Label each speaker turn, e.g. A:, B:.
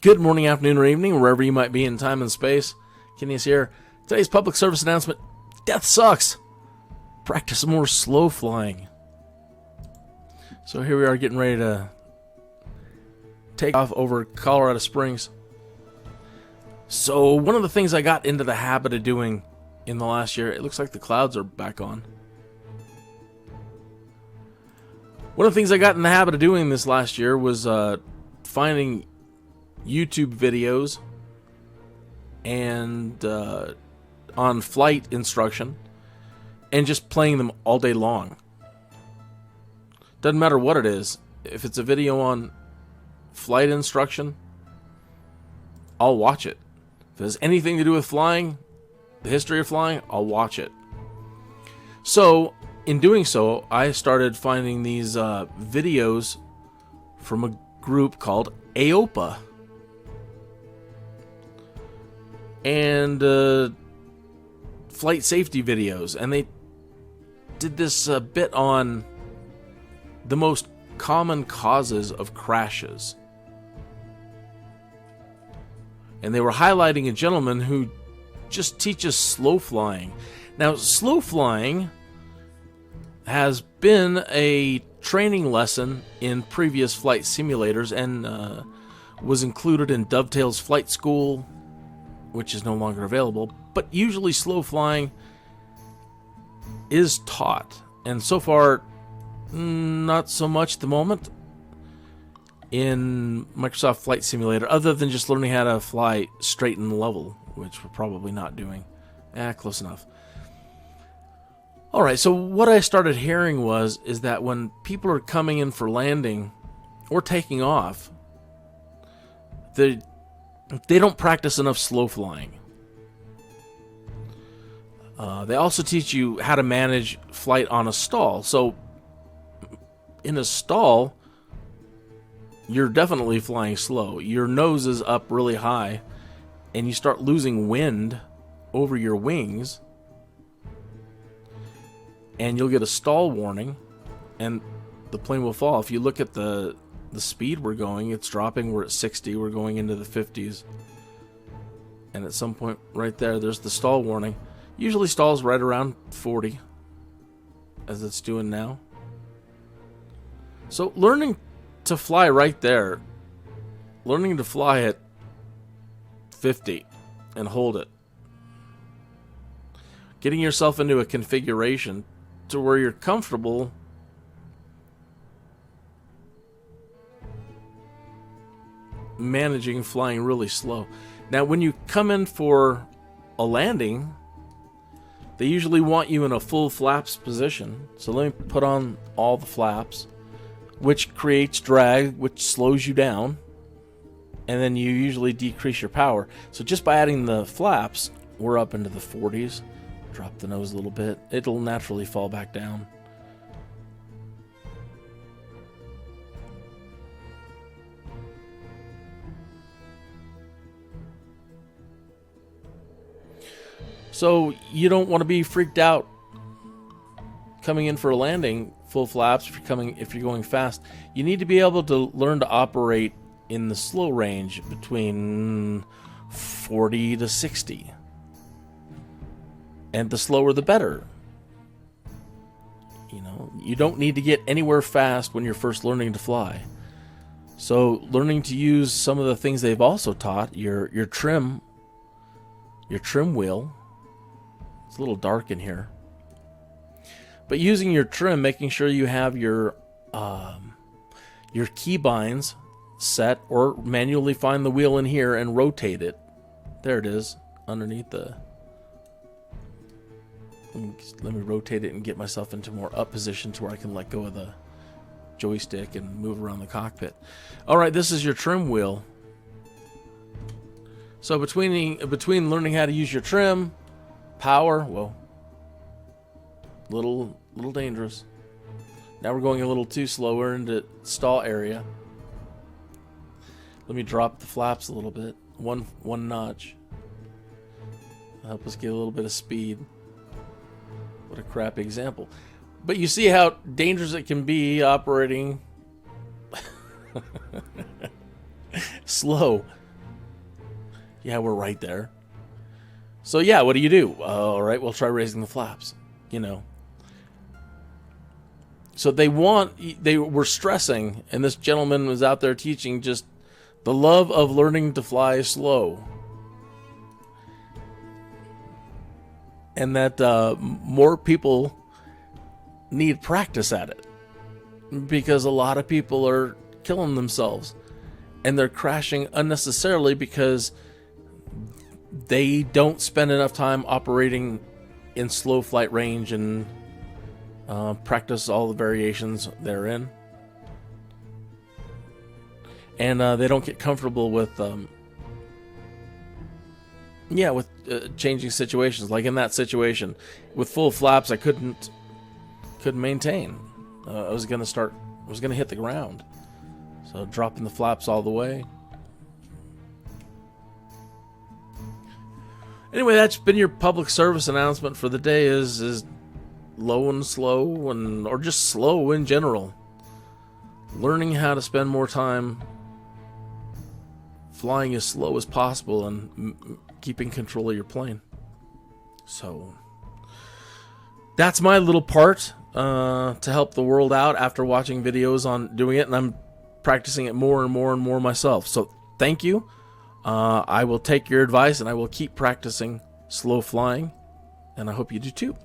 A: Good morning, afternoon, or evening, wherever you might be in time and space. Kinneas here. Today's public service announcement: death sucks. Practice more slow flying. So here we are getting ready to take off over Colorado Springs. So one of the things I got into the habit of doing in the last year, it looks like the clouds are back on. One of the things I got in the habit of doing this last year was finding YouTube videos and on flight instruction and just playing them all day long. Doesn't matter what it is. If it's a video on flight instruction, I'll watch it. If it has anything to do with flying, the history of flying, I'll watch it. So, in doing so, I started finding these videos from a group called AOPA. And flight safety videos. And they did this bit on the most common causes of crashes. And they were highlighting a gentleman who just teaches slow flying. Now, slow flying has been a training lesson in previous flight simulators and was included in Dovetail's flight school, which is no longer available. But usually slow flying is taught. And so far, not so much at the moment in Microsoft Flight Simulator, other than just learning how to fly straight and level, which we're probably not doing. Close enough. Alright, so what I started hearing is that when people are coming in for landing or taking off, they don't practice enough slow flying. They also teach you how to manage flight on a stall. So, in a stall, you're definitely flying slow. Your nose is up really high, and you start losing wind over your wings, and you'll get a stall warning, and the plane will fall. If you look at the speed we're going, it's dropping. We're at 60. We're going into the 50s. And at some point right there's the stall warning. Usually stalls right around 40, as it's doing now. So learning to fly right there, learning to fly at 50 and hold it. Getting yourself into a configuration to where you're comfortable managing flying really slow. Now, when you come in for a landing, they usually want you in a full flaps position. So let me put on all the flaps, which creates drag, which slows you down, and then you usually decrease your power. So just by adding the flaps, we're up into the 40s. Drop the nose a little bit. It'll naturally fall back down. So you don't want to be freaked out coming in for a landing full flaps if you're going fast. You need to be able to learn to operate in the slow range between 40 to 60. And the slower the better. You know, you don't need to get anywhere fast when you're first learning to fly. So learning to use some of the things they've also taught, your trim wheel. It's a little dark in here. But using your trim, making sure you have your keybinds set, or manually find the wheel in here and rotate it. There it is, underneath the... Let me rotate it and get myself into more up position to where I can let go of the joystick and move around the cockpit. Alright, this is your trim wheel. So between learning how to use your trim, power, whoa, little dangerous. Now we're going a little too slow. We're into stall area. Let me drop the flaps a little bit, one notch. Help us get a little bit of speed. What a crappy example. But you see how dangerous it can be operating slow. Yeah, we're right there. So yeah, what do? All right, we'll try raising the flaps, you know. So they were stressing, and this gentleman was out there teaching just the love of learning to fly slow. And that more people need practice at it. Because a lot of people are killing themselves. And they're crashing unnecessarily because they don't spend enough time operating in slow flight range and practice all the variations therein. And they don't get comfortable with changing situations. Like in that situation, with full flaps, I couldn't maintain. I was gonna hit the ground. So dropping the flaps all the way. Anyway, that's been your public service announcement for the day. Is low and slow, or just slow in general. Learning how to spend more time flying as slow as possible and keeping control of your plane. So that's my little part to help the world out after watching videos on doing it, and I'm practicing it more and more and more myself. So thank you. I will take your advice and I will keep practicing slow flying, and I hope you do too.